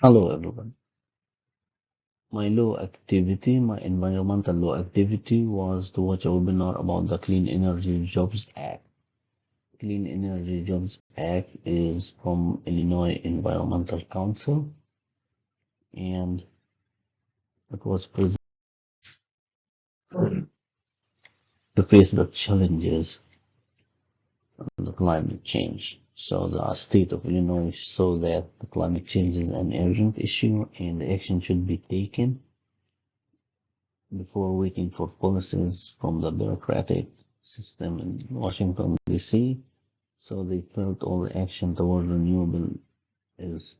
Hello everyone. My environmental law activity was to watch a webinar about the Clean Energy Jobs Act. Clean Energy Jobs Act is from Illinois Environmental Council and it was presented to face the challenges of the climate change. So the state of Illinois saw that the climate change is an urgent issue and action should be taken before waiting for policies from the bureaucratic system in Washington, D.C. So they felt all the action toward renewable is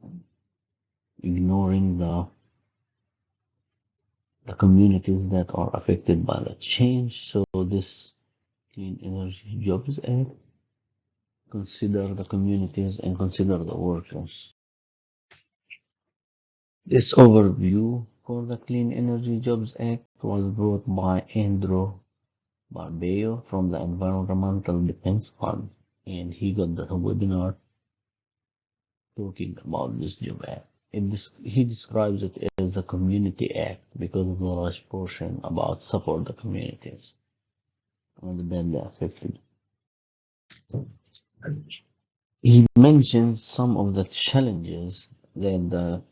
ignoring the communities that are affected by the change. So this Clean Energy Jobs Act consider the communities and consider the workers. This overview for the Clean Energy Jobs Act was brought by Andrew Barbeo from the Environmental Defense Fund, and he got the webinar talking about this job act. He describes it as a community act because of the large portion about support the communities and the badly affected. He mentions some of the challenges that the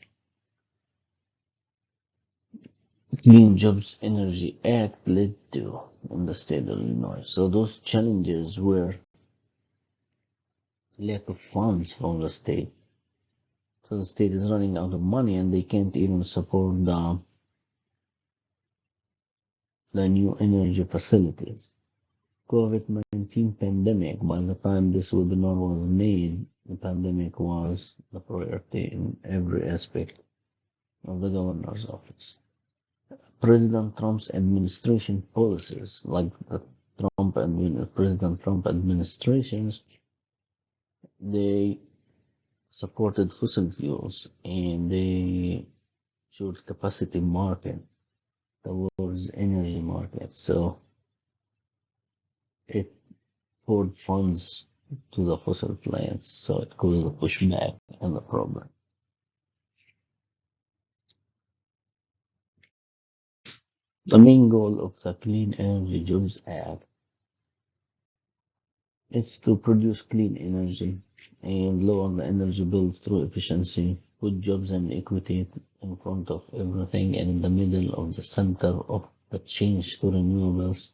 Clean Jobs Energy Act led to in the state of Illinois. So those challenges were lack of funds from the state. So the state is running out of money and they can't even support the new energy facilities. COVID-19 pandemic, by the time this webinar was made, the pandemic was the priority in every aspect of the governor's office. President Trump's administration policies, like the President Trump administrations, they supported fossil fuels and they showed capacity market towards energy markets. So it poured funds to the fossil plants, so it caused a pushback and a problem. The main goal of the Clean Energy Jobs Act is to produce clean energy and lower the energy bills through efficiency, put jobs and equity in front of everything and in the middle of the center of the change to renewables.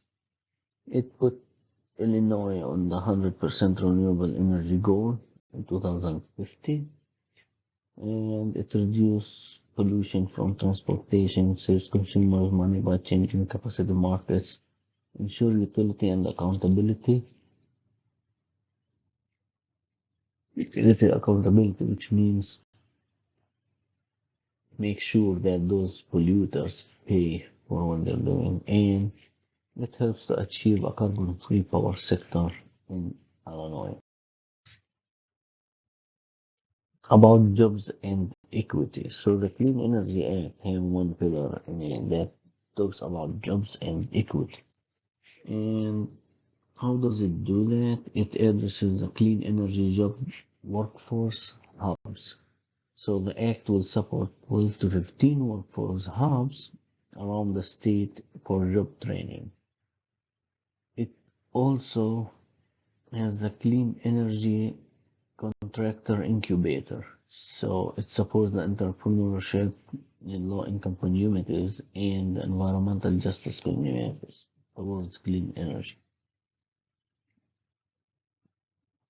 It put Illinois on the 100% renewable energy goal in 2050, and it reduced pollution from transportation, saves consumers money by changing capacity markets, ensure utility and accountability. Utility accountability, which means make sure that those polluters pay for what they're doing, and it helps to achieve a carbon-free power sector in Illinois. About jobs and equity. So the Clean Energy Act has one pillar in it that talks about jobs and equity. And how does it do that? It addresses the clean energy job workforce hubs. So the act will support 12 to 15 workforce hubs around the state for job training. It also has a clean energy contractor incubator. So it supports the entrepreneurship in low-income communities and environmental justice communities towards clean energy.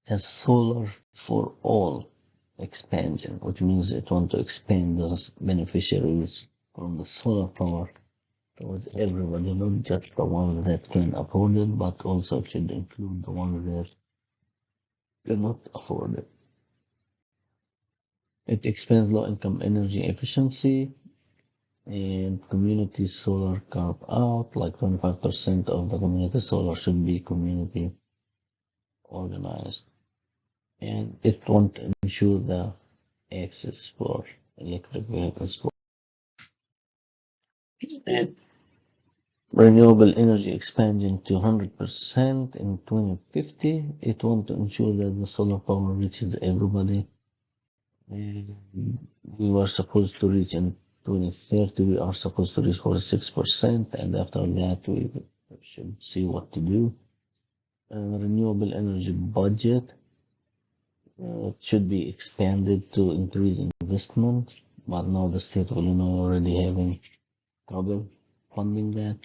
It has solar for all expansion, which means it wants to expand those beneficiaries from the solar power towards everybody, not just the ones that can afford it, but also it should include the ones that cannot afford it. It expands low-income energy efficiency and community solar carved out, like 25% of the community solar should be community organized. And it wants to ensure the access for electric vehicles and renewable energy expansion to 100% in 2050. It wants to ensure that the solar power reaches everybody And we were supposed to reach in 2030, we are supposed to reach 46%, and after that, we should see what to do. Renewable energy budget should be expanded to increase investment, but now the state of Illinois already having trouble funding that.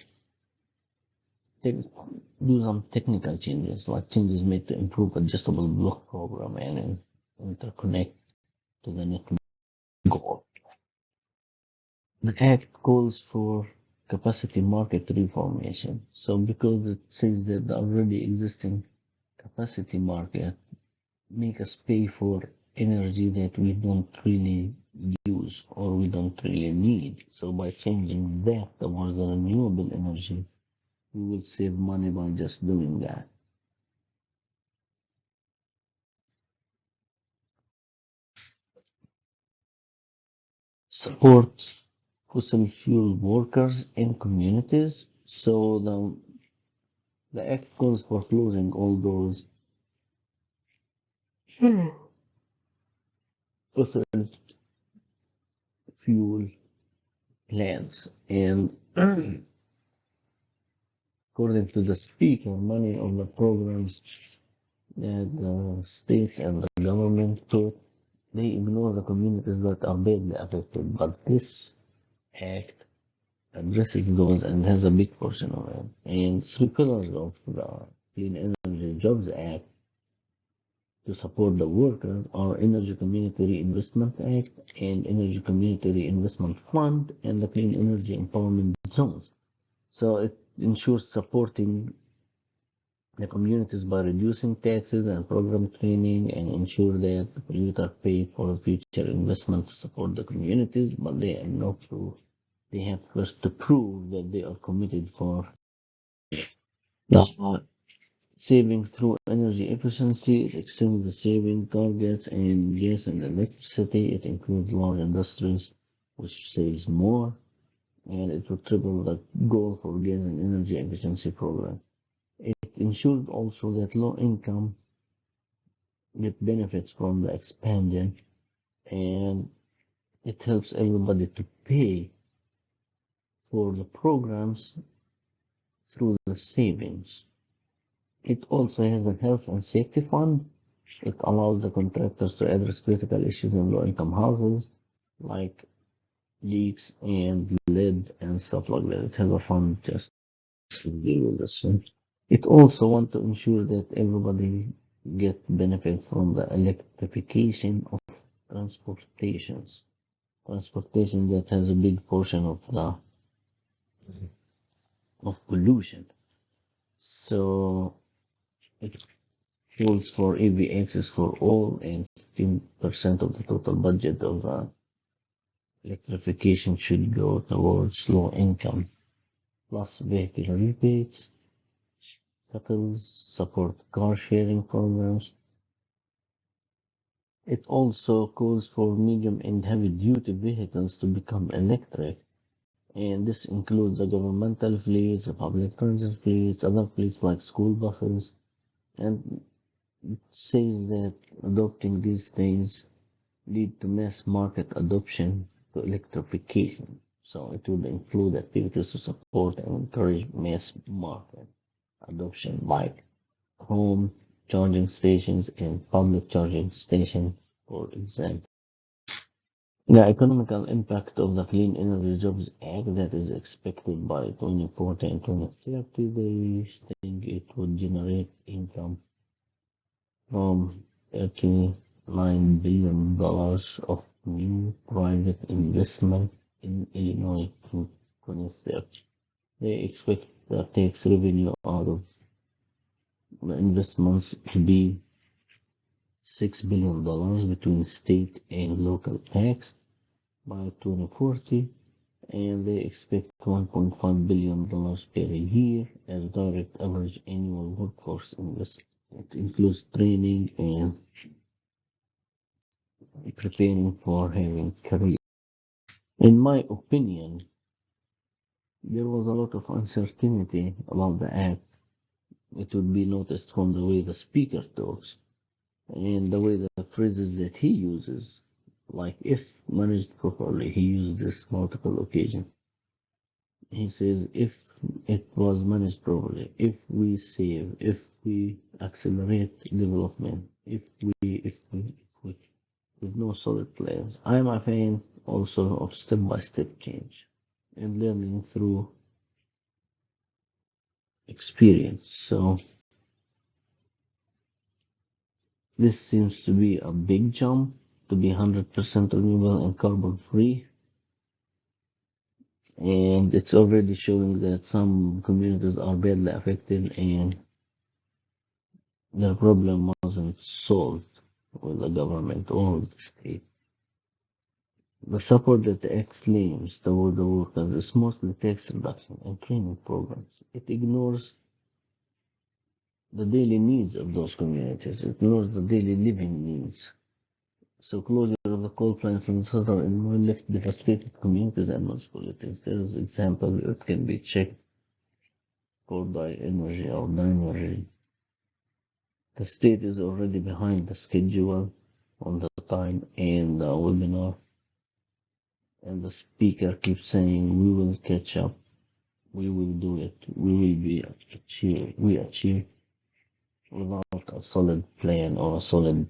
Do some technical changes, like changes made to improve adjustable block program and interconnect to the network goal. The Act calls for capacity market reformation. So because it says that the already existing capacity market make us pay for energy that we don't really use or we don't really need. So by changing that towards the renewable energy, we will save money by just doing that. Support fossil fuel workers and communities. So the act calls for closing all those fossil fuel plants. And according to the speaker, many of the programs that the states and the government took, they ignore the communities that are badly affected. But this act addresses those and has a big portion of it. And three pillars of the Clean Energy Jobs Act to support the workers are Energy Community Reinvestment Act and Energy Community Reinvestment Fund and the Clean Energy Empowerment Zones. So it ensures supporting the communities by reducing taxes and program training and ensure that the polluter pay for future investment to support the communities, but they are not proof. They have first to prove that they are committed for the saving through energy efficiency. It extends the saving targets in gas and electricity. It includes large industries, which saves more, and it will triple the goal for gas and energy efficiency program. It ensures also that low income get benefits from the expansion, and it helps everybody to pay for the programs through the savings. It also has a health and safety fund. It allows the contractors to address critical issues in low-income houses, like leaks and lead and stuff like that. It has a fund just to deal with this. It also wants to ensure that everybody get benefits from the electrification of transportation that has a big portion of the of pollution. So it calls for EV access for all, and 15% of the total budget of the electrification should go towards low income, plus vehicle rebates, shuttles, support car sharing programs. It also calls for medium and heavy duty vehicles to become electric, and this includes the governmental fleets, the public transit fleets, other fleets like school buses, and it says that adopting these things lead to mass market adoption to electrification. So it would include activities to support and encourage mass market adoption like home charging stations and public charging stations, for example. The economical impact of the Clean Energy Jobs Act that is expected by 2040 and 2030, they think it would generate income from $39 billion of new private investment in Illinois through 2030. They expect the tax revenue out of the investments to be $6 billion between state and local tax by 2040, and they expect $1.5 billion per year as direct average annual workforce investment. It includes training and preparing for having career. In my opinion, there was a lot of uncertainty about the act. It would be noticed from the way the speaker talks and the way the phrases that he uses. Like if managed properly, he used this multiple occasions. He says if it was managed properly, if we save, if we accelerate development, if we with no solid plans. I am a fan also of step-by-step change and learning through experience. So this seems to be a big jump to be 100% renewable and carbon free. And it's already showing that some communities are badly affected and their problem wasn't solved with the government or the state. The support that the Act claims toward the workers is mostly tax reduction and training programs. It ignores the daily needs of those communities. It ignores the daily living needs. So closure of the coal plants in southern Illinois left devastated communities and municipalities. There is example it can be checked for the energy or the energy. The state is already behind the schedule on the time and the webinar, and the speaker keeps saying we will catch up, we will do it, we will be achieve without a solid plan or a solid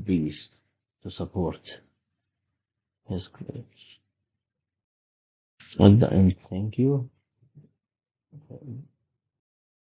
base to support his claims. At the end, thank you.